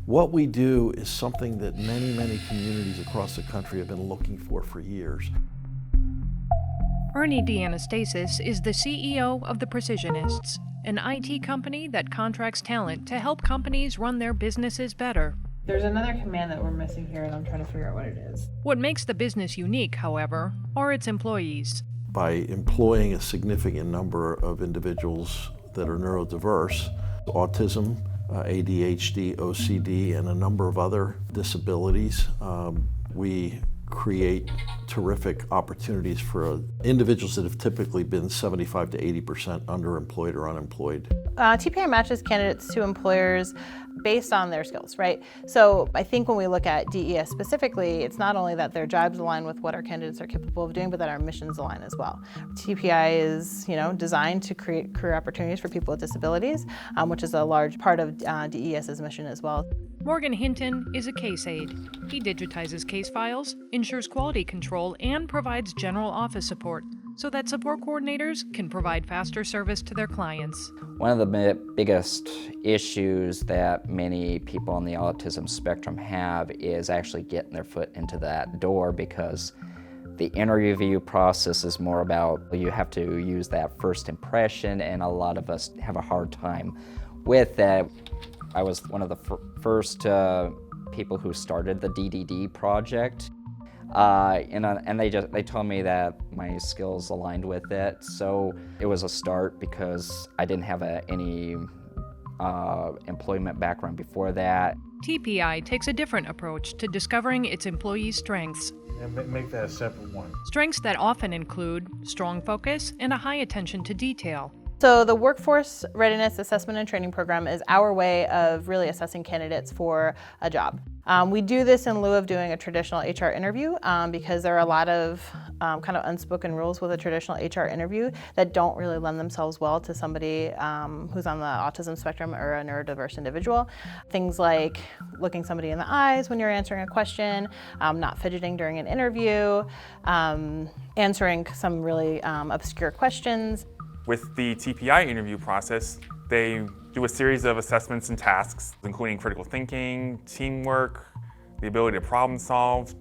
What we do is something that many communities across the country have been looking for years. Ernie DeAnastasis is the CEO of The Precisionists, an IT company that contracts talent to help companies run their businesses better. There's another command that we're missing here, and I'm trying to figure out what it is. What makes the business unique, however, are its employees. By employing a significant number of individuals that are neurodiverse, autism, ADHD, OCD, and a number of other disabilities, we create terrific opportunities for individuals that have typically been 75 to 80% underemployed or unemployed. TPI matches candidates to employers based on their skills, right? So I think when we look at DES specifically, it's not only that their jobs align with what our candidates are capable of doing, but that our missions align as well. TPI is, designed to create career opportunities for people with disabilities, which is a large part of DES's mission as well. Morgan Hinton is a case aide. He digitizes case files, ensures quality control, and provides general office support so that support coordinators can provide faster service to their clients. One of the biggest issues that many people on the autism spectrum have is actually getting their foot into that door, because the interview process is more about, you have to use that first impression, and a lot of us have a hard time with that. I was one of the first people who started the DDD project, and they told me that my skills aligned with it. So it was a start, because I didn't have any employment background before that. TPI takes a different approach to discovering its employees' strengths. And make that a separate one. Strengths that often include strong focus and a high attention to detail. So the Workforce Readiness Assessment and Training Program is our way of really assessing candidates for a job. We do this in lieu of doing a traditional HR interview, because there are a lot of kind of unspoken rules with a traditional HR interview that don't really lend themselves well to somebody who's on the autism spectrum or a neurodiverse individual. Things like looking somebody in the eyes when you're answering a question, not fidgeting during an interview, answering some really obscure questions. With the TPI interview process, they do a series of assessments and tasks, including critical thinking, teamwork, the ability to problem solve,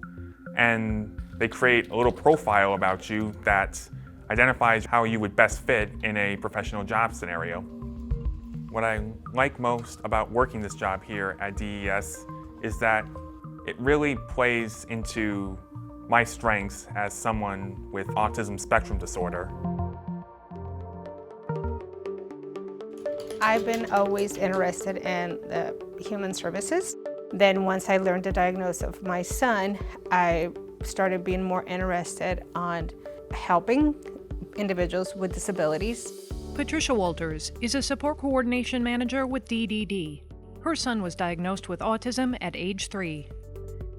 and they create a little profile about you that identifies how you would best fit in a professional job scenario. What I like most about working this job here at DES is that it really plays into my strengths as someone with autism spectrum disorder. I've been always interested in the human services. Then once I learned the diagnosis of my son, I started being more interested on helping individuals with disabilities. Patricia Walters is a support coordination manager with DDD. Her son was diagnosed with autism at age 3.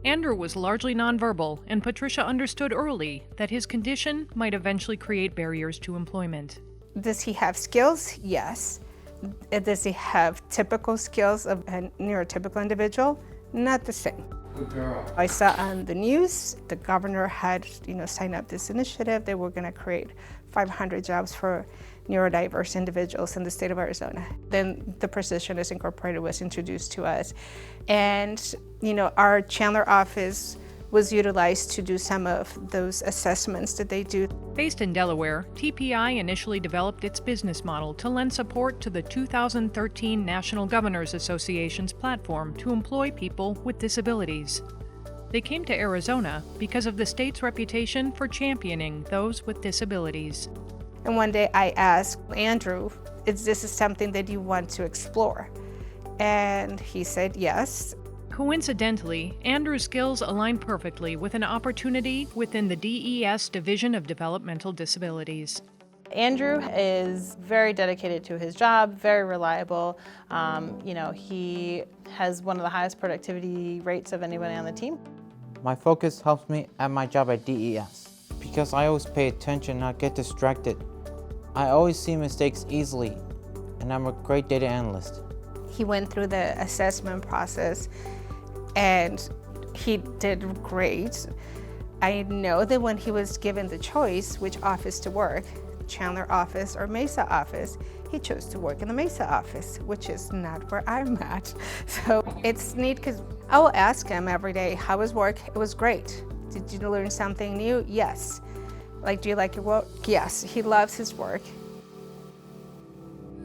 Andrew was largely nonverbal, and Patricia understood early that his condition might eventually create barriers to employment. Does he have skills? Yes. Does he have typical skills of a neurotypical individual? Not the same. Good girl. I saw on the news the governor had, signed up this initiative. They were going to create 500 jobs for neurodiverse individuals in the state of Arizona. Then the Precisionists Incorporated was introduced to us, and our Chandler office was utilized to do some of those assessments that they do. Based in Delaware, TPI initially developed its business model to lend support to the 2013 National Governors Association's platform to employ people with disabilities. They came to Arizona because of the state's reputation for championing those with disabilities. And one day I asked Andrew, is this something that you want to explore? And he said yes. Coincidentally, Andrew's skills align perfectly with an opportunity within the DES Division of Developmental Disabilities. Andrew is very dedicated to his job, very reliable. He has one of the highest productivity rates of anybody on the team. My focus helps me at my job at DES because I always pay attention, not get distracted. I always see mistakes easily, and I'm a great data analyst. He went through the assessment process and he did great. I know that when he was given the choice which office to work, Chandler office or Mesa office. He chose to work in the Mesa office, which is not where I'm at. So it's neat because I will ask him every day, how was work? It was great. Did you learn something new? Yes. Like, do you like your work? Yes. He loves his work.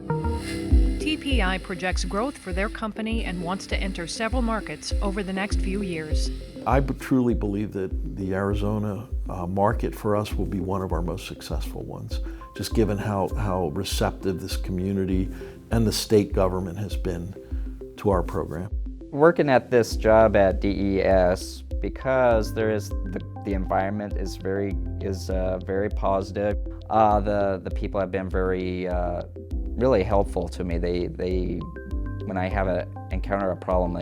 TPI projects growth for their company and wants to enter several markets over the next few years. I truly believe that the Arizona market for us will be one of our most successful ones, just given how receptive this community and the state government has been to our program. Working at this job at DES, because there is the environment is very positive. The people have been very really helpful to me. They when I encounter a problem,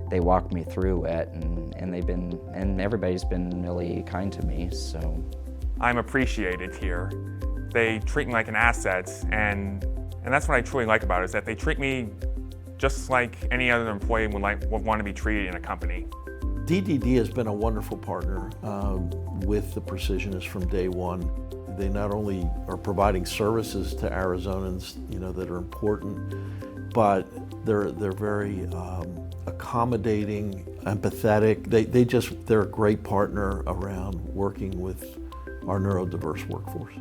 they walk me through it, and everybody's been really kind to me. So I'm appreciated here. They treat me like an asset, and that's what I truly like about it, is that they treat me just like any other employee would want to be treated in a company. DDD has been a wonderful partner with the Precisionists from day one. They not only are providing services to Arizonans, that are important, but they're very accommodating, empathetic. They're a great partner around working with our neurodiverse workforce.